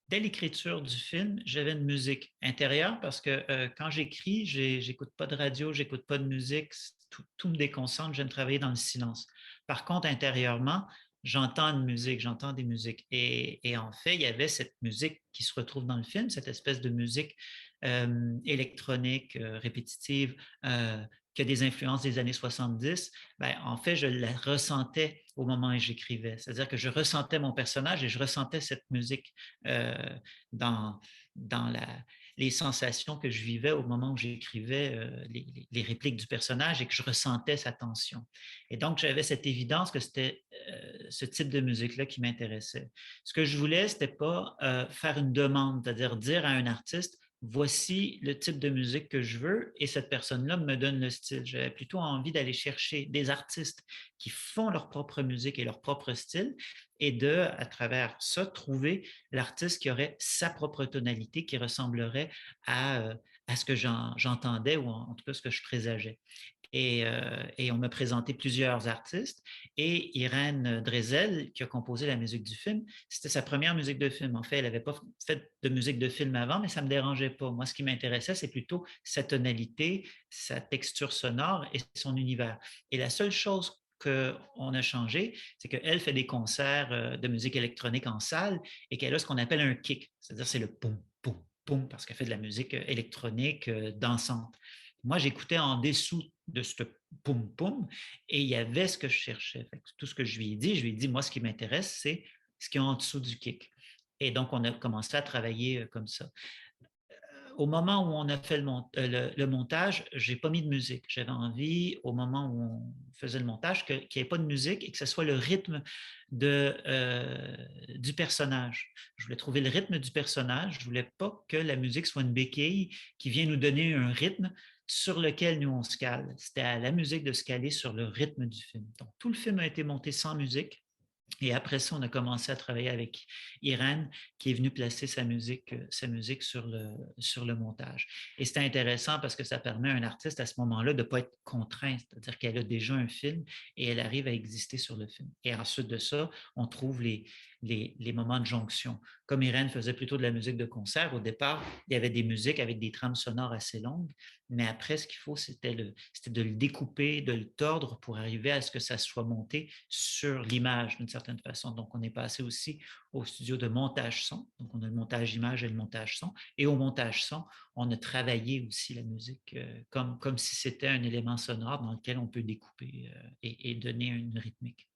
dès l'écriture du film, j'avais une musique intérieure parce que quand j'écris, j'écoute pas de radio, j'écoute pas de musique, tout me déconcentre, j'aime travailler dans le silence. Par contre, intérieurement, j'entends une musique, j'entends des musiques. Et en fait, il y avait cette musique qui se retrouve dans le film, cette espèce de musique électronique, répétitive, qui a des influences des années 70. Ben, en fait, je la ressentais au moment où j'écrivais. C'est-à-dire que je ressentais mon personnage et je ressentais cette musique euh, dans, dans les sensations que je vivais au moment où j'écrivais les répliques du personnage et que je ressentais sa tension. Et donc, j'avais cette évidence que c'était ce type de musique-là qui m'intéressait. Ce que je voulais, ce n'était pas faire une demande, c'est-à-dire dire à un artiste, voici le type de musique que je veux et cette personne-là me donne le style. J'avais plutôt envie d'aller chercher des artistes qui font leur propre musique et leur propre style et de, à travers ça, trouver l'artiste qui aurait sa propre tonalité qui ressemblerait à ce que j'entendais ou en tout cas ce que je présageais. Et on m'a présenté plusieurs artistes. Et Irène Drezel, qui a composé la musique du film, c'était sa première musique de film. En fait, elle n'avait pas fait de musique de film avant, mais ça ne me dérangeait pas. Moi, ce qui m'intéressait, c'est plutôt sa tonalité, sa texture sonore et son univers. Et la seule chose qu'on a changé, c'est qu'elle fait des concerts de musique électronique en salle et qu'elle a ce qu'on appelle un kick, c'est-à-dire c'est le poum, poum, poum, parce qu'elle fait de la musique électronique dansante. Moi, j'écoutais en dessous de ce poum poum et il y avait ce que je cherchais. Tout ce que je lui ai dit, moi, ce qui m'intéresse, c'est ce qui est en dessous du kick. Et donc, on a commencé à travailler comme ça. Au moment où on a fait le montage, je n'ai pas mis de musique. J'avais envie, au moment où on faisait le montage, qu'il n'y ait pas de musique et que ce soit le rythme du personnage. Je voulais trouver le rythme du personnage. Je ne voulais pas que la musique soit une béquille qui vient nous donner un rythme sur lequel nous on se cale. C'était à la musique de se caler sur le rythme du film. Donc, tout le film a été monté sans musique. Et après ça, on a commencé à travailler avec Irène, qui est venue placer sa musique sur le montage. Et c'était intéressant parce que ça permet à un artiste à ce moment-là de ne pas être contraint, c'est-à-dire qu'elle a déjà un film et elle arrive à exister sur le film. Et ensuite de ça, on trouve les moments de jonction. Comme Irène faisait plutôt de la musique de concert, au départ, il y avait des musiques avec des trames sonores assez longues, mais après, ce qu'il faut, c'était de le découper, de le tordre pour arriver à ce que ça soit monté sur l'image d'une certaine façon. Donc, on est passé aussi au studio de montage son. Donc, on a le montage image et le montage son. Et au montage son, on a travaillé aussi la musique comme si c'était un élément sonore dans lequel on peut découper et donner une rythmique.